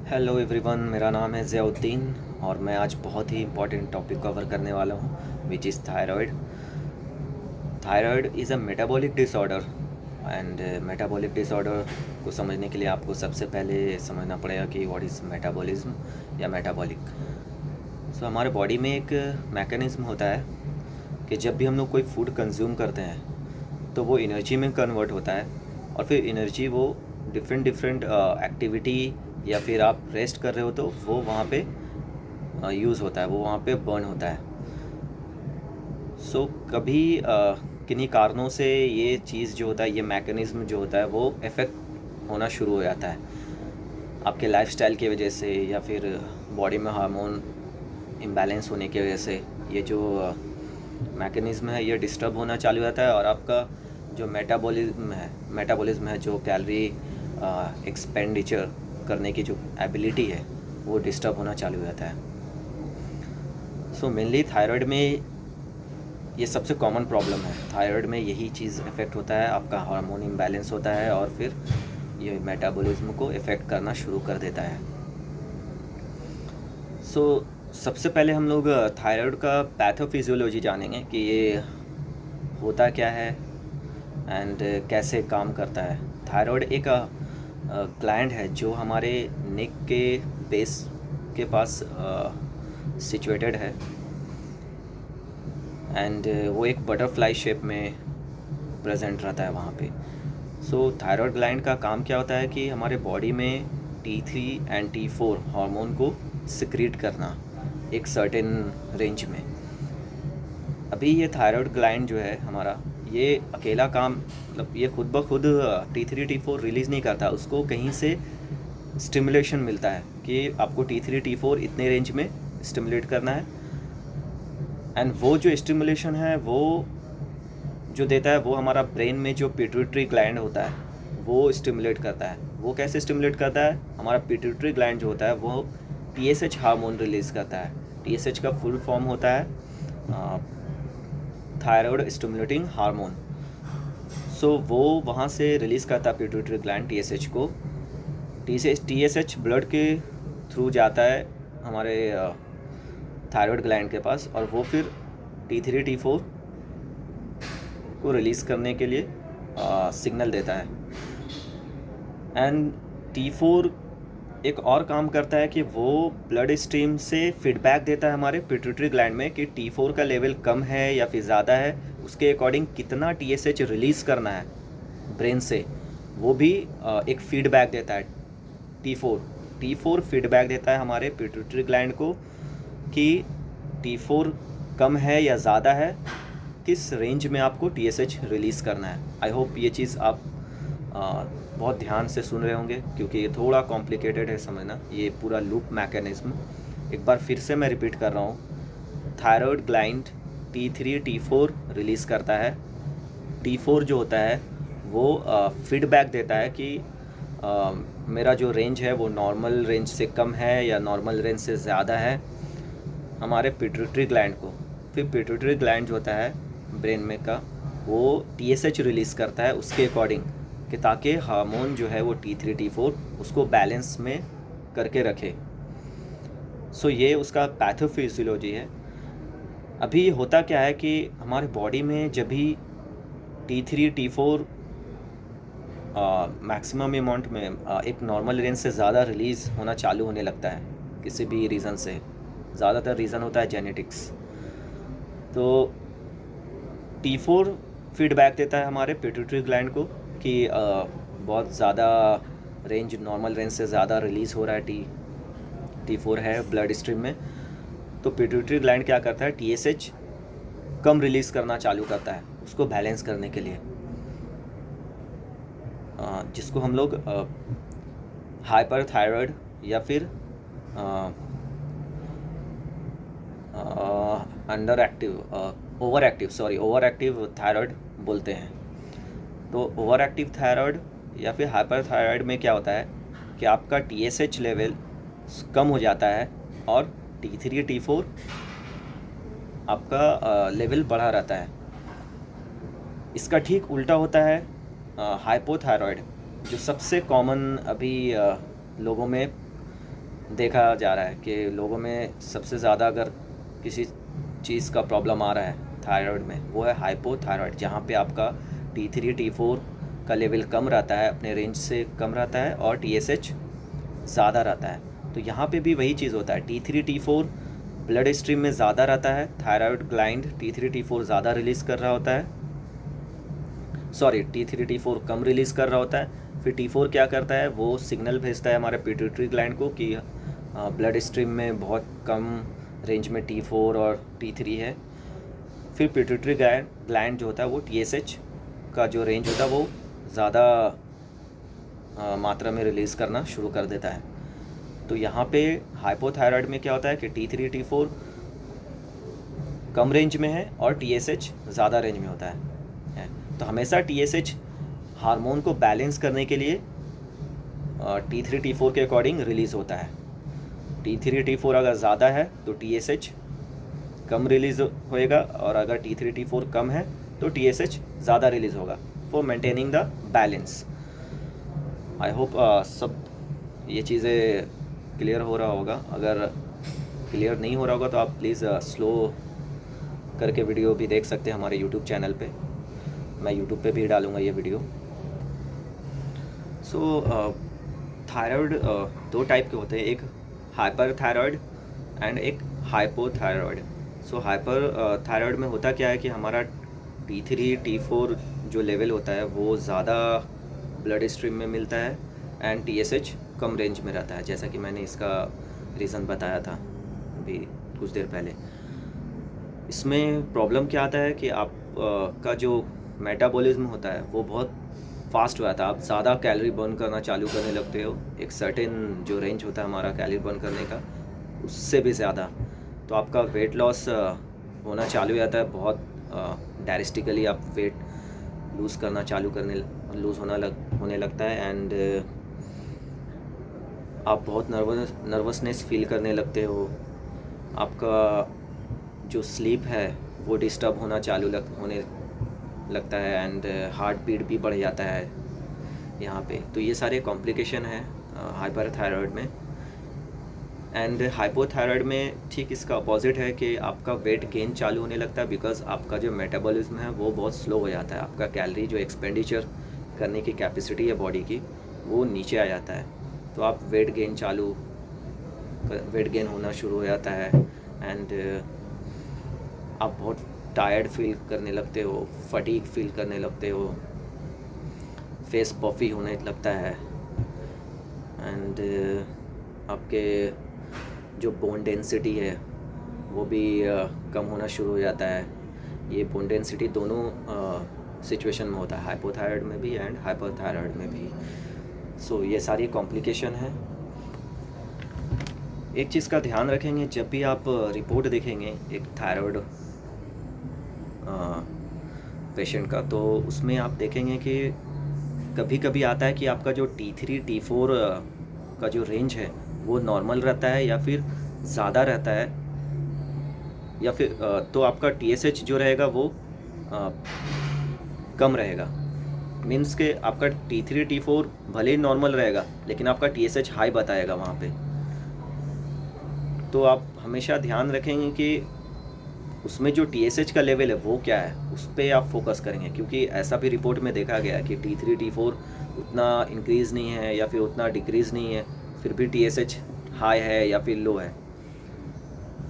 Hello everyone, मेरा नाम है ज़ियाउद्दीन और मैं आज बहुत ही इम्पोर्टेंट टॉपिक कवर करने वाला हूँ which is thyroid. Thyroid is a metabolic disorder and metabolic disorder को समझने के लिए आपको सबसे पहले समझना पड़ेगा कि व्हाट इज़ मेटाबॉलिज्म या मेटाबॉलिक। हमारे बॉडी में एक मैकेनिज़्म होता है कि जब भी हम लोग कोई फूड कंज्यूम करते हैं तो वो एनर्जी में कन्वर्ट होता है और फिर एनर्जी वो डिफरेंट डिफरेंट एक्टिविटी या फिर आप रेस्ट कर रहे हो तो वो वहाँ पे यूज़ होता है, वो वहाँ पे बर्न होता है। कभी किन्हीं कारणों से ये चीज़ जो होता है, ये मैकेनिज़्म जो होता है वो इफ़ेक्ट होना शुरू हो जाता है आपके लाइफस्टाइल की वजह से या फिर बॉडी में हार्मोन इम्बैलेंस होने की वजह से। ये जो मैकेनिज़्म है ये डिस्टर्ब होना चालू हो जाता है और आपका जो मेटाबॉलिज्म है जो कैलोरी एक्सपेंडिचर करने की जो एबिलिटी है वो डिस्टर्ब होना चालू हो जाता है। मेनली थायराइड में ये सबसे कॉमन प्रॉब्लम है। थायराइड में यही चीज़ इफ़ेक्ट होता है, आपका हार्मोन इम्बैलेंस होता है और फिर ये मेटाबॉलिज्म को इफ़ेक्ट करना शुरू कर देता है। सबसे पहले हम लोग थायराइड का पैथोफिजियोलॉजी जानेंगे कि ये होता क्या है एंड कैसे काम करता है। थायराइड एक ग्लैंड है जो हमारे नेक के बेस के पास सिचुएटेड है एंड वो एक बटरफ्लाई शेप में प्रेजेंट रहता है वहाँ पे। थायराइड ग्लैंड का काम क्या होता है कि हमारे बॉडी में T3 एंड T4 हार्मोन को सिक्रीट करना एक सर्टेन रेंज में। अभी ये थायराइड ग्लैंड जो है हमारा, ये अकेला काम मतलब ये खुद ब खुद T3 T4 रिलीज़ नहीं करता, उसको कहीं से स्टिमुलेशन मिलता है कि आपको T3 T4 इतने रेंज में स्टिमुलेट करना है एंड वो जो स्टिमुलेशन है वो जो देता है वो हमारा ब्रेन में जो पिट्यूटरी ग्लैंड होता है वो स्टिमुलेट करता है। वो कैसे स्टिमुलेट करता है? हमारा पिट्यूटरी ग्लैंड जो होता है वो TSH हार्मोन रिलीज़ करता है। TSH का फुल फॉर्म होता है थायराइड स्टिमुलेटिंग हार्मोन। वो वहाँ से रिलीज़ करता है पिट्यूटरी ग्लैंड TSH को। TSH ब्लड के थ्रू जाता है हमारे थायराइड ग्लैंड के पास और वो फिर T3 T4 को रिलीज़ करने के लिए सिग्नल देता है। एंड T4 एक और काम करता है कि वो ब्लड स्ट्रीम से फीडबैक देता है हमारे पिट्यूटरी ग्लैंड में कि T4 का लेवल कम है या फिर ज़्यादा है, उसके अकॉर्डिंग कितना TSH रिलीज़ करना है ब्रेन से, वो भी एक फीडबैक देता है। T4 फीडबैक देता है हमारे पिट्यूटरी ग्लैंड को कि T4 कम है या ज़्यादा है, किस रेंज में आपको TSH रिलीज़ करना है। आई होप ये चीज़ आप बहुत ध्यान से सुन रहे होंगे क्योंकि ये थोड़ा कॉम्प्लिकेटेड है समझना, ये पूरा लूप मैकेनिज़्म। एक बार फिर से मैं रिपीट कर रहा हूँ। Thyroid gland T3 T4 release करता है। T4 जो होता है वो फीडबैक देता है कि मेरा जो रेंज है वो नॉर्मल रेंज से कम है या नॉर्मल रेंज से ज़्यादा है हमारे पिट्यूटरी ग्लैंड को। फिर पिट्यूटरी ग्लैंड जो होता है ब्रेन में का, वो TSH रिलीज़ करता है उसके अकॉर्डिंग कि ताकि हार्मोन जो है वो T3 T4 उसको बैलेंस में करके रखे। ये उसका पैथोफिजियोलॉजी है। अभी होता क्या है कि हमारे बॉडी में जब भी T3 T4 मैक्सिमम अमाउंट में एक नॉर्मल रेंज से ज़्यादा रिलीज़ होना चालू होने लगता है किसी भी रीज़न से, ज़्यादातर रीज़न होता है जेनेटिक्स। T4 फीडबैक देता है हमारे पिट्यूटरी ग्लैंड को कि बहुत ज़्यादा रेंज, नॉर्मल रेंज से ज़्यादा रिलीज़ हो रहा है, T4 है ब्लड स्ट्रीम में। तो पिट्यूटरी ग्लैंड क्या करता है, TSH कम रिलीज़ करना चालू करता है उसको बैलेंस करने के लिए, जिसको हम लोग हाइपरथायराइड या फिर ओवर एक्टिव थायराइड बोलते हैं। ओवर एक्टिव थायराइड या फिर हाइपरथायराइड में क्या होता है कि आपका TSH लेवल कम हो जाता है और T3 T4 आपका लेवल बढ़ा रहता है। इसका ठीक उल्टा होता है हाइपोथायराइड, जो सबसे कॉमन अभी लोगों में देखा जा रहा है कि लोगों में सबसे ज़्यादा अगर किसी चीज़ का प्रॉब्लम आ रहा है थायराइड में, वो है हाइपोथायराइड, जहाँ पे आपका T3 T4 का लेवल कम रहता है, अपने रेंज से कम रहता है, और TSH ज़्यादा रहता है। तो यहाँ पे भी वही चीज़ होता है, T3 T4 ब्लड स्ट्रीम में ज़्यादा रहता है, थायराइड ग्लैंड T3 T4 ज़्यादा रिलीज़ कर रहा होता है, T3 T4 कम रिलीज़ कर रहा होता है। फिर T4 क्या करता है, वो सिग्नल भेजता है हमारे पिट्यूटरी ग्लैंड को कि ब्लड स्ट्रीम में बहुत कम रेंज में T4 और T3 है। फिर पिट्यूटरी ग्लैंड जो होता है वो TSH का जो रेंज होता है वो ज़्यादा मात्रा में रिलीज़ करना शुरू कर देता है। तो यहाँ पे हाइपोथायराइड में क्या होता है कि T3 T4 कम रेंज में है और TSH ज़्यादा रेंज में होता है। तो हमेशा TSH हार्मोन को बैलेंस करने के लिए T3 T4 के अकॉर्डिंग रिलीज़ होता है। T3 T4 अगर ज़्यादा है तो TSH कम रिलीज़ होएगा, और अगर T3 T4 कम है तो TSH ज़्यादा रिलीज़ होगा, for maintaining the balance. I hope सब ये चीज़ें क्लियर हो रहा होगा। अगर क्लियर नहीं हो रहा होगा तो आप प्लीज़ स्लो करके वीडियो भी देख सकते हैं हमारे यूट्यूब चैनल पे। मैं यूट्यूब पे भी डालूँगा ये वीडियो। सो थायराइड दो टाइप के होते हैं, एक हाइपर थायराइड एंड एक हाइपोथायराइड। सो हाइपर थायराइड में होता क्या है कि हमारा T3 T4 जो लेवल होता है वो ज़्यादा ब्लड स्ट्रीम में मिलता है, एंड TSH कम रेंज में रहता है, जैसा कि मैंने इसका रीज़न बताया था अभी कुछ देर पहले। इसमें प्रॉब्लम क्या आता है कि आप का जो मेटाबॉलिज्म होता है वो बहुत फास्ट हो जाता है। आप ज़्यादा कैलोरी बर्न करना चालू करने लगते हो, एक सर्टेन जो रेंज होता है हमारा कैलोरी बर्न करने का, उससे भी ज़्यादा। तो आपका वेट लॉस होना चालू हो जाता है, बहुत डायरेक्टिकली आप वेट लूज़ करना चालू होने लगता है, एंड आप बहुत नर्वसनेस फील करने लगते हो। आपका जो स्लीप है वो डिस्टर्ब होना होने लगता है, एंड हार्ट बीट भी बढ़ जाता है यहाँ पे। तो ये सारे कॉम्प्लिकेशन हैं हाइपर थायराइड में। एंड हाइपोथायराइड में ठीक इसका अपोजिट है कि आपका वेट गेन चालू होने लगता है, बिकॉज आपका जो मेटाबॉलिज्म है वो बहुत स्लो हो जाता है। आपका कैलोरी जो एक्सपेंडिचर करने की कैपेसिटी है बॉडी की, वो नीचे आ जाता है। तो आप वेट गेन होना शुरू हो जाता है, एंड आप बहुत टायर्ड फील करने लगते हो, फटीग फील करने लगते हो, फेस पफी होने लगता है, एंड आपके जो बोन डेंसिटी है वो भी कम होना शुरू हो जाता है। ये बोन डेंसिटी दोनों सिचुएशन में होता है, हाइपोथायराइड में भी एंड हाइपरथायराइड में भी। सो ये सारी कॉम्प्लिकेशन है। एक चीज़ का ध्यान रखेंगे, जब भी आप रिपोर्ट देखेंगे एक थायराइड पेशेंट का, तो उसमें आप देखेंगे कि कभी कभी आता है कि आपका जो T3 T4 का जो रेंज है वो नॉर्मल रहता है या फिर ज़्यादा रहता है, या फिर तो आपका TSH जो रहेगा वो कम रहेगा। मीन्स के आपका T3 T4 भले ही नॉर्मल रहेगा लेकिन आपका TSH हाई बताएगा वहाँ पे। तो आप हमेशा ध्यान रखेंगे कि उसमें जो TSH का लेवल है वो क्या है, उस पर आप फोकस करेंगे, क्योंकि ऐसा भी रिपोर्ट में देखा गया कि T3 T4 उतना इंक्रीज़ नहीं है या फिर उतना डिक्रीज़ नहीं है, फिर भी TSH हाई है या फिर लो है।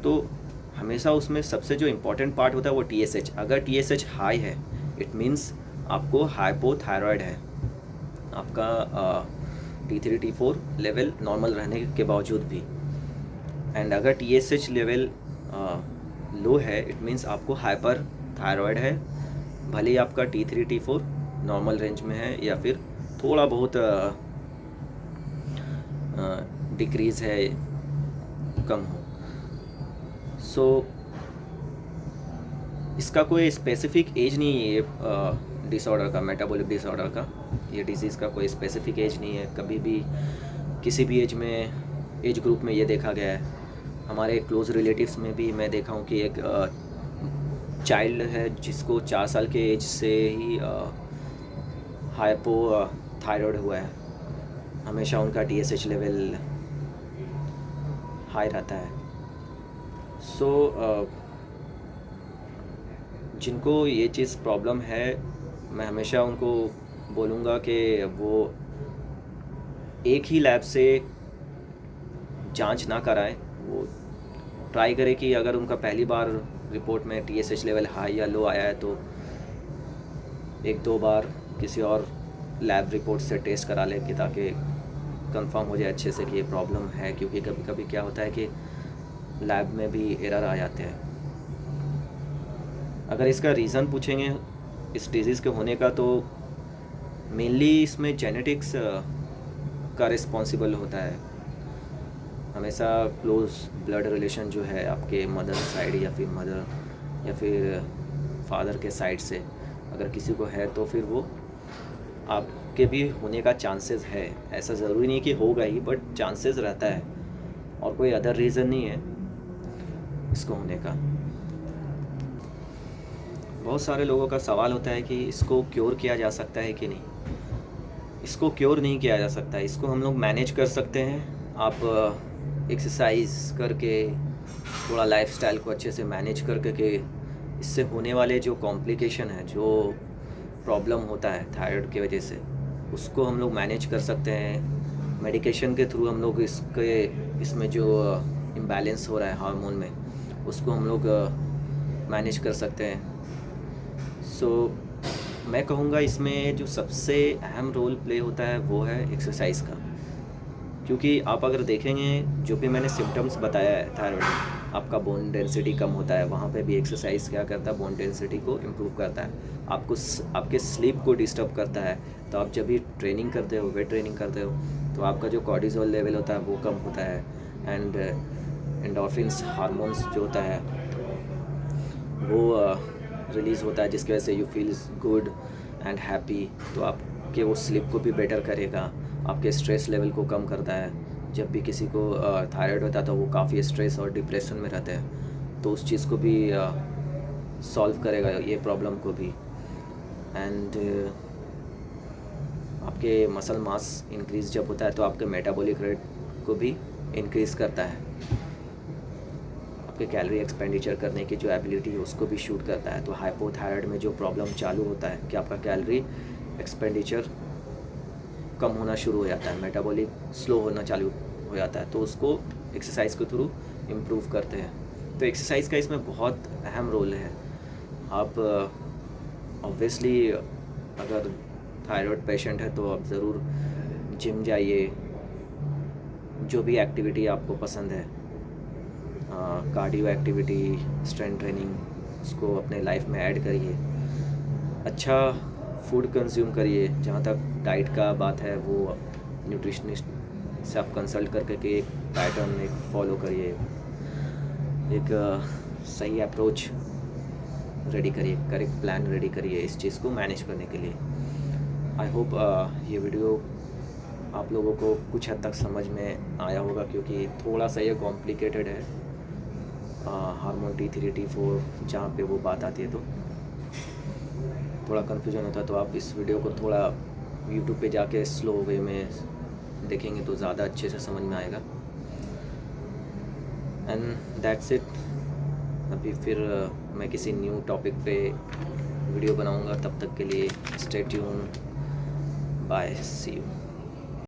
तो हमेशा उसमें सबसे जो इम्पोर्टेंट पार्ट होता है वो TSH। अगर TSH हाई है इट मीन्स आपको हाइपोथायराइड है, आपका T3 T4 लेवल नॉर्मल रहने के बावजूद भी। एंड अगर TSH लेवल लो है इट मीन्स आपको हाइपर थायराइड है, भले ही आपका T3 T4 नॉर्मल रेंज में है या फिर थोड़ा बहुत डिक्रीज़ है, कम हो। सो इसका कोई स्पेसिफिक एज नहीं है ये डिसऑर्डर का, मेटाबॉलिक डिसऑर्डर का, ये डिजीज़ का कोई स्पेसिफिक एज नहीं है। कभी भी किसी भी एज ग्रुप में ये देखा गया है। हमारे क्लोज़ रिलेटिव्स में भी मैं देखा हूँ कि एक चाइल्ड है जिसको 4 साल के एज से ही हाइपोथायराइड हुआ है। हमेशा उनका TSH लेवल हाई रहता है। सो जिनको ये चीज़ प्रॉब्लम है, मैं हमेशा उनको बोलूँगा कि वो एक ही लैब से जांच ना कराएं। वो ट्राई करें कि अगर उनका पहली बार रिपोर्ट में TSH लेवल हाई या लो आया है तो एक दो बार किसी और लैब रिपोर्ट से टेस्ट करा लें कि ताकि कंफर्म हो जाए अच्छे से कि ये प्रॉब्लम है। क्योंकि कभी कभी क्या होता है कि लैब में भी एरर आ जाते हैं। अगर इसका रीज़न पूछेंगे इस डिज़ीज़ के होने का, तो मेनली इसमें जेनेटिक्स का रिस्पॉन्सिबल होता है। हमेशा क्लोज ब्लड रिलेशन जो है आपके मदर साइड या फिर फादर के साइड से अगर किसी को है तो फिर वो आपके भी होने का चांसेस है। ऐसा ज़रूरी नहीं कि होगा ही, बट चांसेस रहता है और कोई अदर रीज़न नहीं है इसको होने का। बहुत सारे लोगों का सवाल होता है कि इसको क्योर किया जा सकता है कि नहीं। इसको क्योर नहीं किया जा सकता है, इसको हम लोग मैनेज कर सकते हैं। आप एक्सरसाइज करके, थोड़ा लाइफस्टाइल को अच्छे से मैनेज करके के इससे होने वाले जो कॉम्प्लिकेशन है, जो प्रॉब्लम होता है थायराइड की वजह से, उसको हम लोग मैनेज कर सकते हैं। मेडिकेशन के थ्रू हम लोग इसमें जो इम्बैलेंस हो रहा है हार्मोन में, उसको हम लोग मैनेज कर सकते हैं। सो मैं कहूँगा इसमें जो सबसे अहम रोल प्ले होता है वो है एक्सरसाइज का। क्योंकि आप अगर देखेंगे जो भी मैंने सिम्टम्स बताया है थायराइड में, आपका बोन डेंसिटी कम होता है, वहाँ पे भी एक्सरसाइज क्या करता है, बोन डेंसिटी को इम्प्रूव करता है। आपके स्लीप को डिस्टर्ब करता है। तो आप जब भी ट्रेनिंग करते हो, वेट ट्रेनिंग करते हो, तो आपका जो कॉर्टिसोल लेवल होता है वो कम होता है। एंड एंडोर्फिन्स हार्मोन्स जो होता है वो रिलीज़ होता है, जिसकी वजह से you feel good and happy. तो आपके वो स्लीप को भी बेटर करेगा, आपके स्ट्रेस लेवल को कम करता है। जब भी किसी को थायराइड होता है तो वो काफ़ी स्ट्रेस और डिप्रेशन में रहते हैं, तो उस चीज़ को भी सॉल्व करेगा, ये प्रॉब्लम को भी। एंड आपके मसल मास इंक्रीज़ जब होता है तो आपके मेटाबॉलिक रेट को भी इंक्रीज़ करता है। आपके कैलोरी एक्सपेंडिचर करने की जो एबिलिटी है उसको भी शूट करता है। तो हाइपोथायराइड में जो प्रॉब्लम चालू होता है कि आपका कैलोरी एक्सपेंडिचर कम होना शुरू हो जाता है, मेटाबॉलिक स्लो होना चालू हो जाता है, तो उसको एक्सरसाइज के थ्रू इम्प्रूव करते हैं। तो एक्सरसाइज का इसमें बहुत अहम रोल है। आप ऑब्वियसली अगर थायराइड पेशेंट है तो आप ज़रूर जिम जाइए, जो भी एक्टिविटी आपको पसंद है, कार्डियो एक्टिविटी, स्ट्रेंथ ट्रेनिंग, उसको अपने लाइफ में ऐड करिए। अच्छा फूड कंज्यूम करिए। जहाँ तक डाइट का बात है, वो न्यूट्रिशनिस्ट से आप कंसल्ट करके के एक पैटर्न एक फॉलो करिए, एक सही अप्रोच रेडी करिए, करेक्ट प्लान रेडी करिए इस चीज़ को मैनेज करने के लिए। आई होप ये वीडियो आप लोगों को कुछ हद तक समझ में आया होगा, क्योंकि थोड़ा सा ये कॉम्प्लिकेटेड है। हार्मोन T3 T4 जहाँ पे वो बात आती है तो थोड़ा कन्फ्यूजन होता है। तो आप इस वीडियो को थोड़ा यूट्यूब पे जाके स्लो वे में देखेंगे तो ज़्यादा अच्छे से समझ में आएगा। And that's it. अभी फिर मैं किसी न्यू टॉपिक पे वीडियो बनाऊंगा, तब तक के लिए stay tune, bye, see you.